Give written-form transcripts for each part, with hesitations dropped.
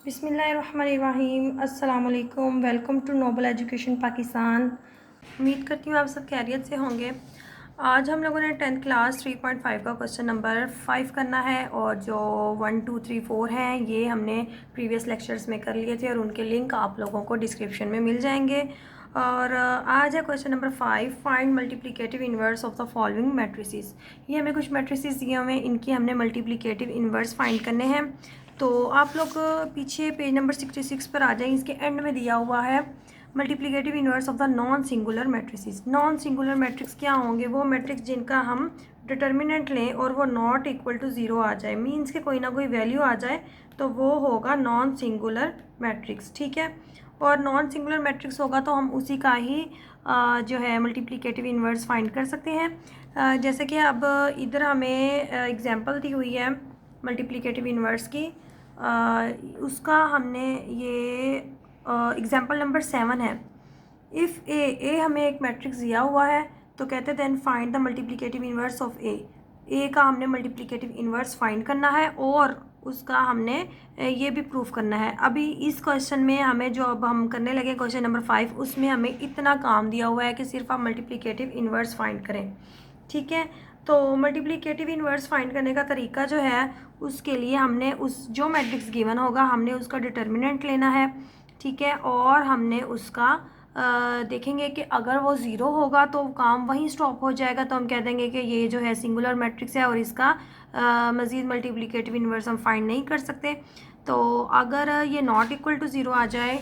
बिस्मिल्लाहिर्रहमानिर्रहीम। अस्सलाम वालेकुम। Welcome to noble education Pakistan. उम्मीद करती हूँ आप सब खैरियत से होंगे। आज हम लोगों ने 10th क्लास 3.5 का क्वेश्चन नंबर 5 करना है और जो 1 2 3 4 हैं ये हमने प्रीवियस लेक्चर्स में कर लिए थे और उनके लिंक आप लोगों को डिस्क्रिप्शन में मिल जाएंगे। और आज है question number 5, find multiplicative inverse of the following matrices. ये हमें कुछ मैट्रिसेस दिए हुए हैं, इनकी हमने मल्टीप्लिकेटिव इन्वर्स फाइंड करने हैं। तो आप लोग पीछे पेज नंबर 66 पर आ जाएं। इसके एंड में दिया हुआ है multiplicative inverse of the non singular matrices. Non singular matrix क्या होंगे? वो मैट्रिक्स जिनका हम डिटर्मिनेंट लें और वो नॉट इक्वल टू ज़ीरो आ जाए, मीन्स के कोई ना कोई वैल्यू आ जाए, तो वो होगा नॉन सिंगुलर मैट्रिक्स। ठीक है, और नॉन सिंगुलर मैट्रिक्स होगा तो हम उसी का ही जो है मल्टीप्लिकेटिव इन्वर्स फाइंड कर सकते हैं। जैसे कि अब इधर हमें एग्जांपल दी हुई है मल्टीप्लिकेटिव इन्वर्स की। उसका हमने ये एग्जांपल नंबर 7 है। इफ़ ए हमें एक मैट्रिक्स दिया हुआ है तो कहते हैं then find the multiplicative inverse of A का हमने मल्टीप्लिकेटिव इन्वर्स फाइंड करना है और उसका हमने ये भी प्रूफ करना है। अभी इस क्वेश्चन में हमें जो अब हम करने लगे क्वेश्चन नंबर 5, उसमें हमें इतना काम दिया हुआ है कि सिर्फ आप मल्टीप्लिकेटिव इन्वर्स फाइंड करें। ठीक है, तो मल्टीप्लिकेटिव इन्वर्स फाइंड करने का तरीका जो है, उसके लिए हमने उस जो मैट्रिक्स गिवन होगा हमने उसका डिटर्मिनेंट लेना है। ठीक है, और हमने उसका देखेंगे कि अगर वो ज़ीरो होगा तो काम वहीं स्टॉप हो जाएगा, तो हम कह देंगे कि ये जो है सिंगुलर मैट्रिक्स है और इसका मज़ीद मल्टीप्लिकेटिव इन्वर्स हम फाइंड नहीं कर सकते। तो अगर ये नॉट इक्वल टू ज़ीरो आ जाए,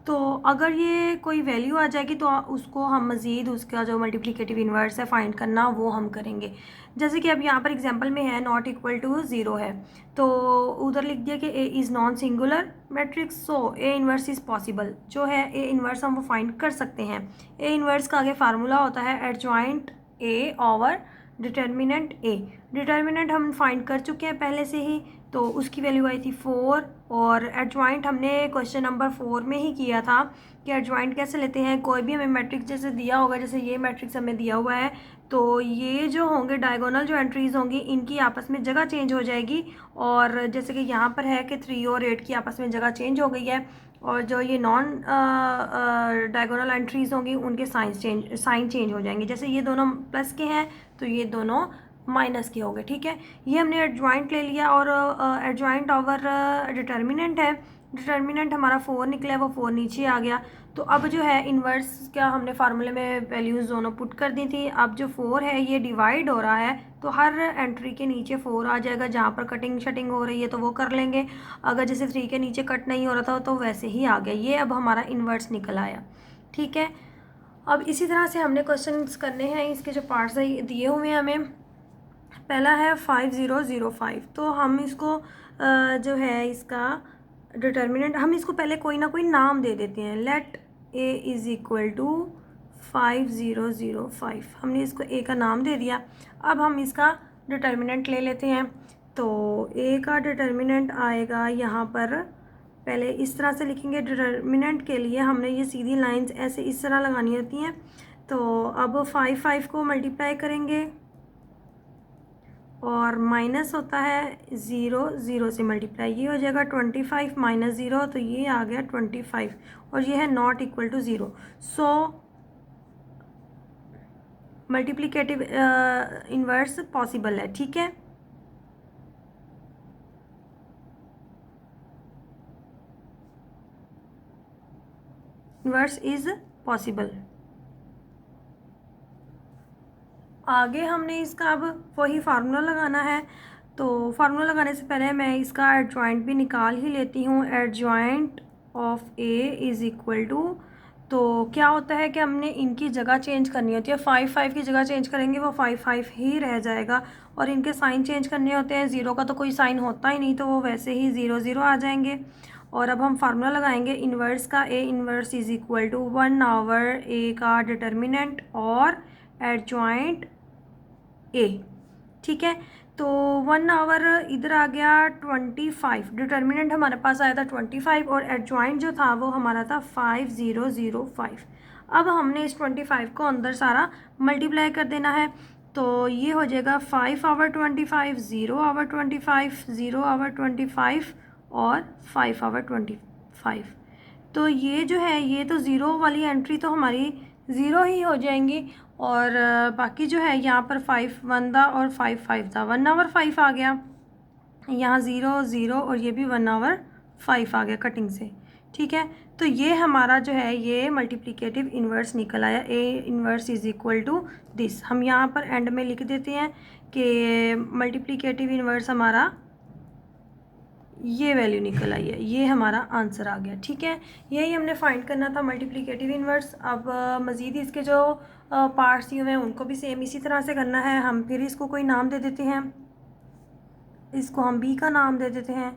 तो अगर ये कोई वैल्यू आ जाएगी तो उसको हम मज़ीद उसका जो मल्टीप्लिकेटिव इन्वर्स है फाइंड करना वो हम करेंगे। जैसे कि अब यहाँ पर एग्जांपल में है नॉट इक्वल टू ज़ीरो है, तो उधर लिख दिया कि A is non singular matrix, so A inverse is possible. जो है ए इन्वर्स हम वो फाइंड कर सकते हैं। ए इन्वर्स का आगे फार्मूला होता है adjoint A over determinant A. Determinant हम फाइंड कर चुके हैं पहले से ही, तो उसकी वैल्यू आई थी 4, और एडजॉइंट हमने क्वेश्चन नंबर 4 में ही किया था कि एडजॉइंट कैसे लेते हैं। कोई भी हमें मैट्रिक्स जैसे दिया होगा, जैसे ये मैट्रिक्स हमें दिया हुआ है, तो ये जो होंगे डायगोनल जो एंट्रीज़ होंगी इनकी आपस में जगह चेंज हो जाएगी। और जैसे कि यहाँ पर है कि 3 और 8 की आपस में जगह चेंज हो गई है, और जो ये नॉन डायगोनल एंट्रीज़ होंगी उनके साइन चेंज हो जाएंगे। जैसे ये दोनों प्लस के हैं तो ये दोनों माइनस के हो गए। ठीक है, ये हमने एडजॉइंट ले लिया और एडजॉइंट ओवर डिटर्मिनेंट है। डिटर्मिनेंट हमारा 4 निकला है, वो 4 नीचे आ गया। तो अब जो है इन्वर्स क्या हमने फार्मूले में वैल्यूज़ दोनों पुट कर दी थी। अब जो 4 है ये डिवाइड हो रहा है, तो हर एंट्री के नीचे 4 आ जाएगा। जहाँ पर कटिंग शटिंग हो रही है तो वो कर लेंगे, अगर जैसे 3 के नीचे कट नहीं हो रहा था तो वैसे ही आ गया। ये अब हमारा इन्वर्स निकल आया। ठीक है, अब इसी तरह से हमने क्वेश्चंस करने हैं। इसके जो पार्ट्स दिए हुए हैं हमें, पहला है 5005। तो हम इसको जो है इसका डिटर्मिनेंट हम इसको पहले कोई ना कोई नाम दे देते हैं। Let A is equal to 5005, हमने इसको ए का नाम दे दिया। अब हम इसका डिटर्मिनेंट ले लेते हैं। तो ए का डिटर्मिनेंट आएगा यहाँ पर, पहले इस तरह से लिखेंगे। डिटर्मिनेंट के लिए हमने ये सीधी लाइंस ऐसे इस तरह लगानी होती हैं। तो अब 5 को मल्टीप्लाई करेंगे और माइनस होता है 0, 0 से मल्टीप्लाई, ये हो जाएगा 25 माइनस 0, तो ये आ गया 25, और ये है not equal to 0। So multiplicative inverse possible है। ठीक है, इन्वर्स इज पॉसिबल। आगे हमने इसका अब वही फार्मूला लगाना है। तो फार्मूला लगाने से पहले मैं इसका एडजॉइंट भी निकाल ही लेती हूँ। Adjoint of A is equal to, तो क्या होता है कि हमने इनकी जगह चेंज करनी होती है। 5 की जगह चेंज करेंगे वो 5 ही रह जाएगा, और इनके साइन चेंज करने होते हैं। 0 का तो कोई साइन होता ही नहीं, तो वो वैसे ही 0 आ जाएंगे। और अब हम फार्मूला लगाएंगे इन्वर्स का। A inverse is equal to 1/, ए का डिटर्मिनेंट और एडजॉइंट ए। ठीक है, तो 1/, इधर आ गया 25। डिटर्मिनेंट हमारे पास आया था 25 और एडजॉइंट जो था वो हमारा था 5005। अब हमने इस 25 को अंदर सारा मल्टीप्लाई कर देना है। तो ये हो जाएगा 5/25, 0/25, 0/25 और 5 आवर 25। तो ये जो है ये तो ज़ीरो वाली एंट्री तो हमारी ज़ीरो ही हो जाएंगी, और बाकी जो है यहाँ पर 5 1 था और 5 5 था, 1 आवर 5 आ गया, यहाँ 0 0 और ये भी 1 आवर 5 आ गया कटिंग से। ठीक है, तो ये हमारा जो है ये मल्टीप्लिकेटिव इन्वर्स निकल आया, A inverse is equal to this. हम यहाँ पर एंड में लिख देते हैं कि मल्टीप्लिकेटिव इन्वर्स हमारा ये वैल्यू निकल आई है, ये हमारा आंसर आ गया। ठीक है, यही हमने फाइंड करना था मल्टीप्लिकेटिव इन्वर्स। अब मज़ीद इसके जो पार्ट्स दिए हुए हैं उनको भी सेम इसी तरह से करना है। हम फिर इसको कोई नाम दे देते हैं, इसको हम बी का नाम दे देते हैं।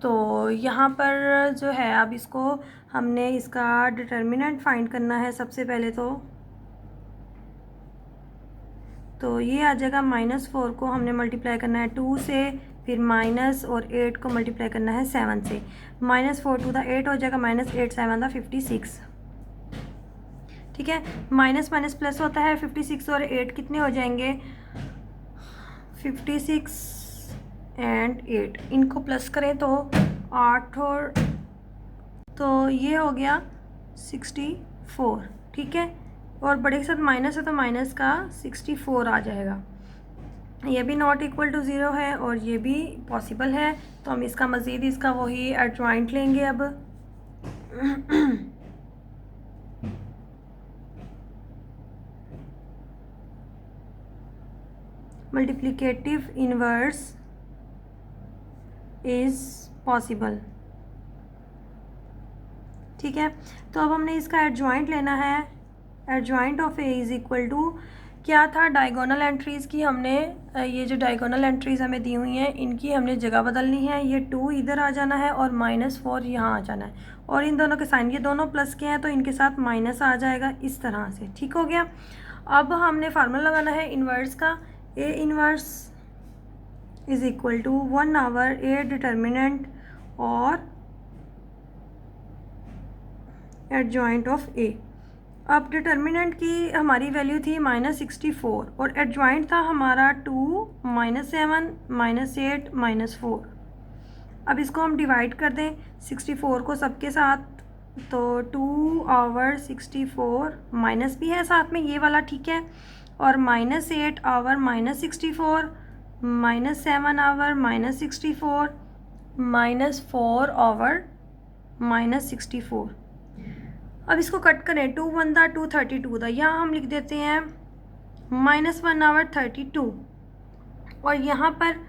तो यहाँ पर जो है अब इसको हमने इसका डिटर्मिनेंट फाइंड करना है सबसे पहले। तो ये आ जाएगा -4 को हमने मल्टीप्लाई करना है 2 से, फिर माइनस और 8 को मल्टीप्लाई करना है 7 से। -4 2 था 8 हो जाएगा, -8 7 था 56। ठीक है, माइनस माइनस प्लस होता है, 56 और 8 कितने हो जाएंगे, 56 एंड 8, इनको प्लस करें तो 8 और तो ये हो गया 64। ठीक है, और बड़े के साथ माइनस है तो माइनस का 64 आ जाएगा। ये भी नॉट इक्वल टू ज़ीरो है और ये भी पॉसिबल है, तो हम इसका मज़ीद इसका वही एडजॉइंट लेंगे। अब मल्टीप्लिकेटिव इन्वर्स इज़ पॉसिबल। ठीक है, तो अब हमने इसका एडजॉइंट लेना है। Adjoint of A is equal to क्या था, डायगोनल एंट्रीज़ की हमने ये जो डायगोनल एंट्रीज़ हमें दी हुई हैं इनकी हमने जगह बदलनी है। ये 2 इधर आ जाना है और -4 यहाँ आ जाना है, और इन दोनों के साइन ये दोनों प्लस के हैं तो इनके साथ माइनस आ जाएगा इस तरह से। ठीक हो गया, अब हमने फार्मूला लगाना है इन्वर्स का। A inverse is equal to 1 over A determinant और एडजॉइंट ऑफ ए। अब डिटर्मिनेंट की हमारी वैल्यू थी -64 और एडजॉइंट था हमारा 2 -7 -8 -4। अब इसको हम डिवाइड कर दें 64 को सबके साथ, तो 2 आवर 64 माइनस भी है साथ में ये वाला, ठीक है, और -8 आवर -64 -7 आवर -64 -4 आवर -64। अब इसको कट करें, 2 1 था 2 32 था, यहाँ हम लिख देते हैं -1 आवर 32, और यहाँ पर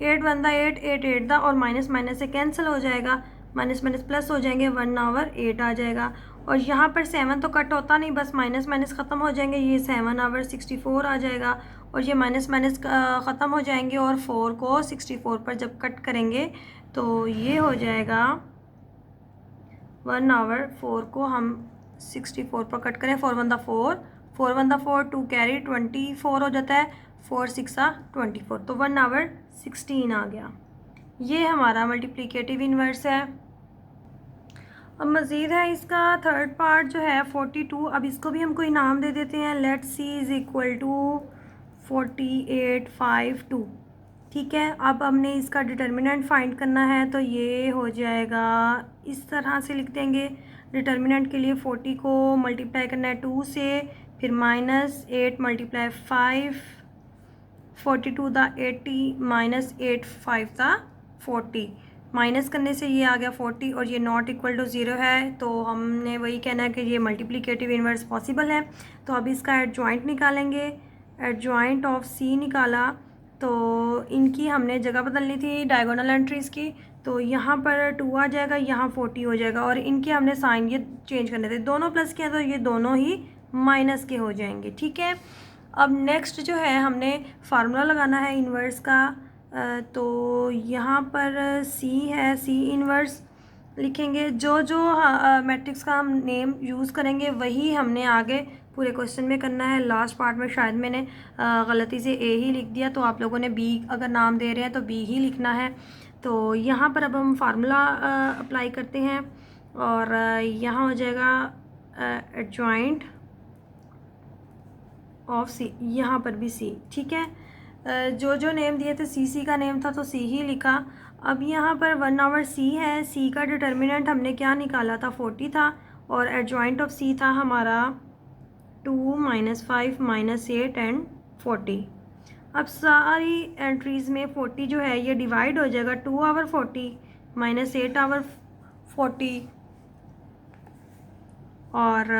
8 1 था 8 8 8 था, और माइनस माइनस से कैंसिल हो जाएगा, माइनस माइनस प्लस हो जाएंगे, 1 आवर 8 आ जाएगा। और यहाँ पर 7 तो कट होता नहीं, बस माइनस माइनस ख़त्म हो जाएंगे, ये 7 आवर 64 आ जाएगा, और ये माइनस माइनस ख़त्म हो जाएंगे, और 4 को 64 पर जब कट करेंगे तो ये हो जाएगा 1 आवर 4 को हम 64 पर कट करें, 4 1 4 4 1 4 2 कैरी 24 हो जाता है, 4 6 24, तो 1 आवर 16 आ गया। ये हमारा मल्टीप्लिकेटिव इन्वर्स है। अब मज़ीद है इसका थर्ड पार्ट जो है 42। अब इसको भी हम कोई नाम दे देते हैं, let C is equal to 4852। ठीक है, अब हमने इसका डिटर्मिनेंट फाइंड करना है, तो ये हो जाएगा इस तरह से लिख देंगे। डिटर्मिनेंट के लिए 40 को मल्टीप्लाई करना है 2 से, फिर -8 × 5, 42 था 80 -8 5 था 40, माइनस करने से ये आ गया 40, और ये नॉट इक्वल टू ज़ीरो है, तो हमने वही कहना है कि ये मल्टीप्लिकेटिव इन्वर्स पॉसिबल है। तो अब इसका एडजॉइंट निकालेंगे। एडजॉइंट ऑफ सी निकाला, तो इनकी हमने जगह बदलनी थी डायगोनल एंट्रीज़ की, तो यहाँ पर 2 आ जाएगा, यहाँ 40 हो जाएगा, और इनके हमने साइन ये चेंज करने थे, दोनों प्लस के हैं तो ये दोनों ही माइनस के हो जाएंगे। ठीक है, अब नेक्स्ट जो है हमने फार्मूला लगाना है इन्वर्स का। तो यहाँ पर सी है, सी इन्वर्स लिखेंगे। जो जो मैट्रिक्स का हम नेम यूज़ करेंगे वही हमने आगे पूरे क्वेश्चन में करना है। लास्ट पार्ट में शायद मैंने गलती से ए ही लिख दिया, तो आप लोगों ने बी अगर नाम दे रहे हैं तो बी ही लिखना है। तो यहाँ पर अब हम फार्मूला अप्लाई करते हैं, और यहाँ हो जाएगा एडजॉइंट ऑफ सी, यहाँ पर भी सी। ठीक है, जो जो नेम दिए थे सी का नेम था तो सी ही लिखा। अब यहाँ पर 1 आवर सी है, सी का डिटर्मिनेंट हमने क्या निकाला था 40 था, और एडजॉइंट ऑफ सी था हमारा 2 -5 -8 एंड 40। अब सारी एंट्रीज़ में 40 जो है ये डिवाइड हो जाएगा, 2 आवर 40 -8 आवर 40 और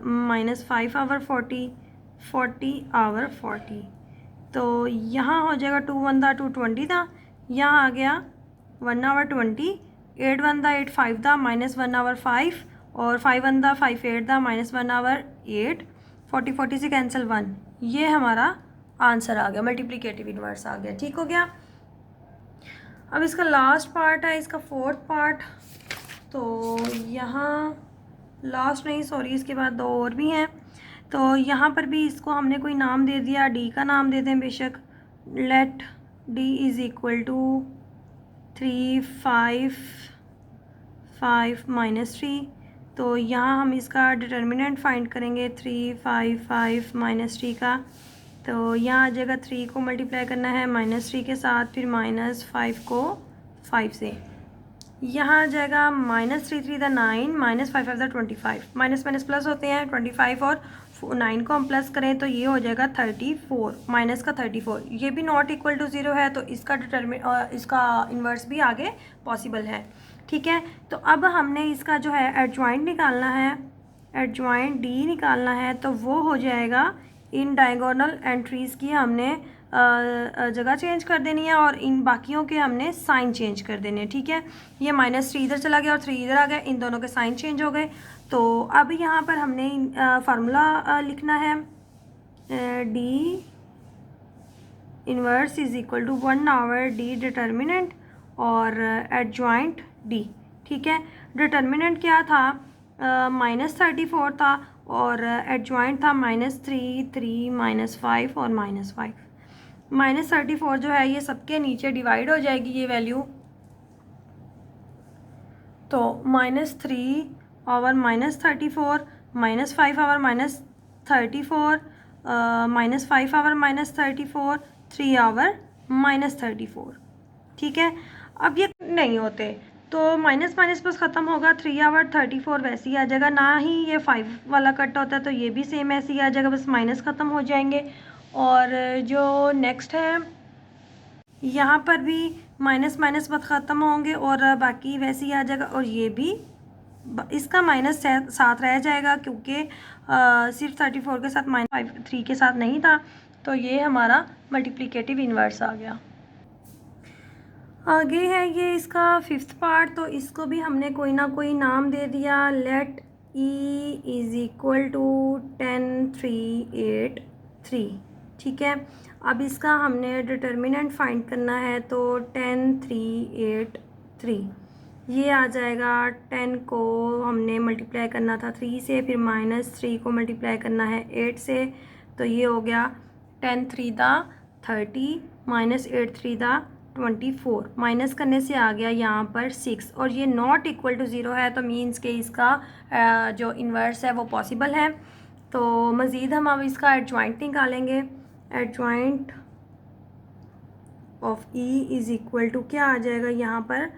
-5 आवर 40 40 आवर 40। तो यहाँ हो जाएगा 2 1 था 2 20 था, यहाँ आ गया 1 आवर 20, 8 1 था 8 5 था -1 आवर 5 और 5 1 था 5 8 था -1 आवर 8, 40 40 से कैंसिल 1। ये हमारा आंसर आ गया, मल्टीप्लिकेटिव इन्वर्स आ गया। ठीक हो गया। अब इसका लास्ट पार्ट है, इसका फोर्थ पार्ट। तो यहाँ लास्ट नहीं, सॉरी, इसके बाद दो और भी हैं। तो यहाँ पर भी इसको हमने कोई नाम दे दिया, डी का नाम दे दें बेशक। Let D is equal to 3 5 5 -3। तो यहाँ हम इसका डिटर्मिनेंट फाइंड करेंगे 3 5 5 -3 का। तो यहाँ आ जाएगा 3 को मल्टीप्लाई करना है -3 के साथ, फिर -5 को 5 से। यहाँ आ जाएगा -3 3 the 9 -5 5 the 25। Minus minus plus होते हैं, 25 और 9 को हम प्लस करें तो ये हो जाएगा 34, माइनस का 34। ये भी नॉट इक्वल टू 0 है, तो इसका इसका इन्वर्स भी आगे पॉसिबल है। ठीक है। तो अब हमने इसका जो है एडजॉइंट निकालना है, एडजॉइंट डी निकालना है। तो वो हो जाएगा, इन डायगोनल एंट्रीज़ की हमने जगह चेंज कर देनी है और इन बाकियों के हमने साइन चेंज कर देने हैं। ठीक है। ये -3 इधर चला गया और 3 इधर आ गया, इन दोनों के साइन चेंज हो गए। तो अब यहाँ पर हमने फार्मूला लिखना है, D inverse is equal to 1 over D determinant और एडजॉइंट डी। ठीक है। डिटर्मिनेंट क्या था, -34 था और एडजॉइंट था -3 3 -5 और -5। -34 जो है ये सबके नीचे डिवाइड हो जाएगी ये वैल्यू। तो -3 आवर -34 -5 आवर -34 -5 आवर -34 3 आवर -34। ठीक है। अब ये नहीं होते तो माइनस माइनस प्लस ख़त्म होगा, 3 आवर 34 वैसे ही आ जाएगा। ना ही ये 5 वाला कट होता है तो ये भी सेम ऐसे ही आ जाएगा, बस माइनस ख़त्म हो जाएंगे। और जो नेक्स्ट है यहाँ पर भी माइनस माइनस बस ख़त्म होंगे और बाकी वैसे ही आ जाएगा। और ये भी इसका माइनस साथ रह जाएगा क्योंकि सिर्फ 34 के साथ -3 के साथ नहीं था। तो ये हमारा मल्टीप्लिकेटिव इन्वर्स आ गया। आगे है ये इसका 5th पार्ट। तो इसको भी हमने कोई ना कोई नाम दे दिया। Let E is equal to 10 3 8 3। ठीक है। अब इसका हमने डिटर्मिनेंट फाइंड करना है। तो 10 3 8 3 ये आ जाएगा। 10 को हमने मल्टीप्लाई करना था 3 से, फिर -3 को मल्टीप्लाई करना है 8 से। तो ये हो गया 10 3 दा 30 -8 3 दा 24। माइनस करने से आ गया यहाँ पर 6 और ये नॉट इक्वल टू 0 है, तो मीन्स के इसका जो इन्वर्स है वो पॉसिबल है। तो मज़ीद हम अब इसका एडजॉइंट निकालेंगे। Adjoint of E is equal to क्या आ जाएगा यहाँ पर,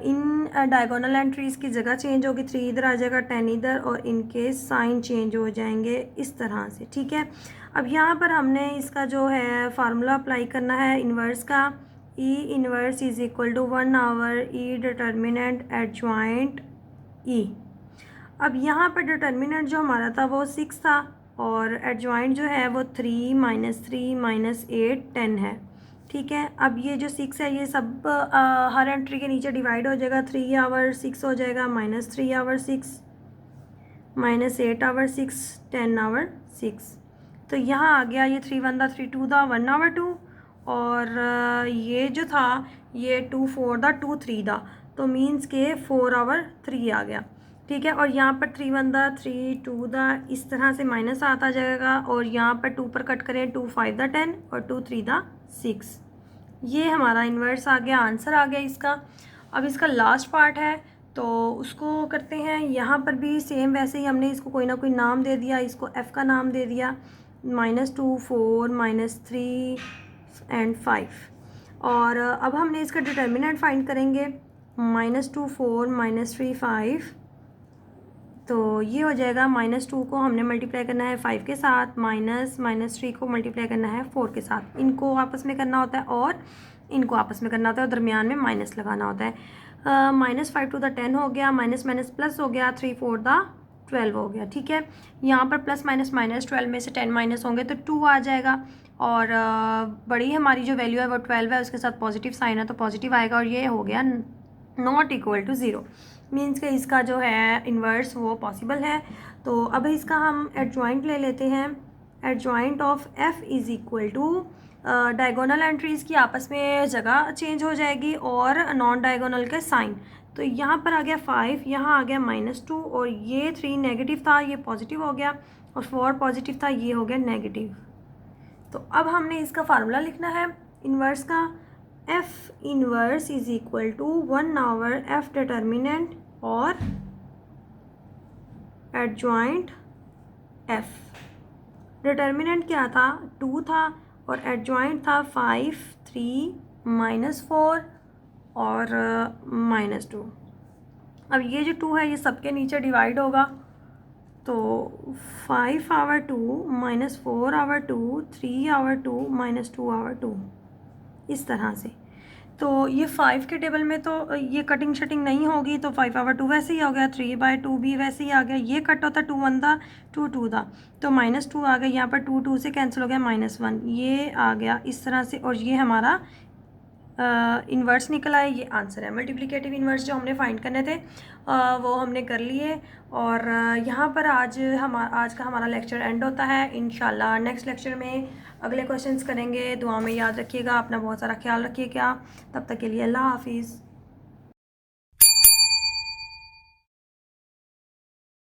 इन डायगोनल एंट्रीज़ की जगह चेंज होगी, 3 इधर आ जाएगा 10 इधर और इनके साइन चेंज हो जाएंगे इस तरह से। ठीक है। अब यहाँ पर हमने इसका जो है फार्मूला अप्लाई करना है इन्वर्स का। E inverse is equal to 1 over E determinant adjoint E. अब यहाँ पर डिटर्मिनेंट जो हमारा था वो 6 था और एडजॉइंट जो है वो 3 -3 -8 10 है। ठीक है। अब ये जो 6 है ये सब हर एंट्री के नीचे डिवाइड हो जाएगा। 3 आवर 6 हो जाएगा, -3 आवर 6 -8 आवर 6 10 आवर 6। तो यहाँ आ गया ये 3 1 था 3 2 था 1 आवर 2 और ये जो था ये 2 4 था 2 3 था, तो मीन्स के 4 आवर 3 आ गया। ठीक है। और यहाँ पर 3 1 था 3 2 था, इस तरह से माइनस आता जाएगा और यहाँ पर 2 पर कट करें 2 5 था 10 और 2 3 था 6। ये हमारा इन्वर्स आ गया, आंसर आ गया इसका। अब इसका लास्ट पार्ट है तो उसको करते हैं। यहाँ पर भी सेम वैसे ही हमने इसको कोई ना कोई नाम दे दिया, इसको f का नाम दे दिया। -2 4 -3 एंड 5। और अब हमने इसका डिटर्मिनेंट फाइंड करेंगे। -2 4 -3 5, तो ये हो जाएगा -2 को हमने मल्टीप्लाई करना है 5 के साथ, -3 को मल्टीप्लाई करना है 4 के साथ। इनको आपस में करना होता है और इनको आपस में करना होता है और दरमियान में माइनस लगाना होता है। -5 टू द 10 हो गया, माइनस माइनस प्लस हो गया, 3 4 द 12 हो गया। ठीक है, यहाँ पर प्लस माइनस माइनस 12 में से 10 माइनस होंगे तो 2 आ जाएगा। और बड़ी हमारी जो वैल्यू है वो 12 है, उसके साथ पॉजिटिव साइन है तो पॉजिटिव आएगा और ये हो गया नॉट इक्वल टू 0, मीन्स कि इसका जो है इन्वर्स वो पॉसिबल है। तो अब इसका हम एडजॉइंट ले लेते हैं। Adjoint of f is equal to diagonal entries की आपस में जगह चेंज हो जाएगी और नॉन डायगोनल के साइन। तो यहाँ पर आ गया 5, यहाँ आ गया -2 और ये 3 नेगेटिव था, ये पॉजिटिव हो गया और 4 पॉजिटिव था, ये हो गया नेगेटिव। तो अब हमने इसका फार्मूला लिखना है इन्वर्स का। f inverse is equal to 1/, f determinant और एडजॉइंट f। डिटर्मिनेंट क्या था, 2 था और एडजॉइंट था 5 3 -4 और -2। अब ये जो 2 है ये सबके नीचे डिवाइड होगा, तो 5/2 -4/2 3/2 -2/2 इस तरह से। तो ये 5 के टेबल में तो ये कटिंग शटिंग नहीं होगी, तो 5/2 वैसे ही हो गया, 3/2 भी वैसे ही आ गया। ये कट होता 2 1 था, 2 2 था, तो -2 आ गया। यहाँ पर 2 2 से कैंसिल हो गया, -1 ये आ गया इस तरह से। और ये हमारा इन्वर्स निकला है, ये आंसर है। मल्टीप्लिकेटिव इन्वर्स जो हमने फाइंड करने थे वो हमने कर लिए। और यहाँ पर आज का हमारा लेक्चर एंड होता है। इंशाल्लाह नेक्स्ट लेक्चर में अगले क्वेश्चंस करेंगे। दुआ में याद रखिएगा, अपना बहुत सारा ख्याल रखिएगा। तब तक के लिए अल्लाह हाफिज़।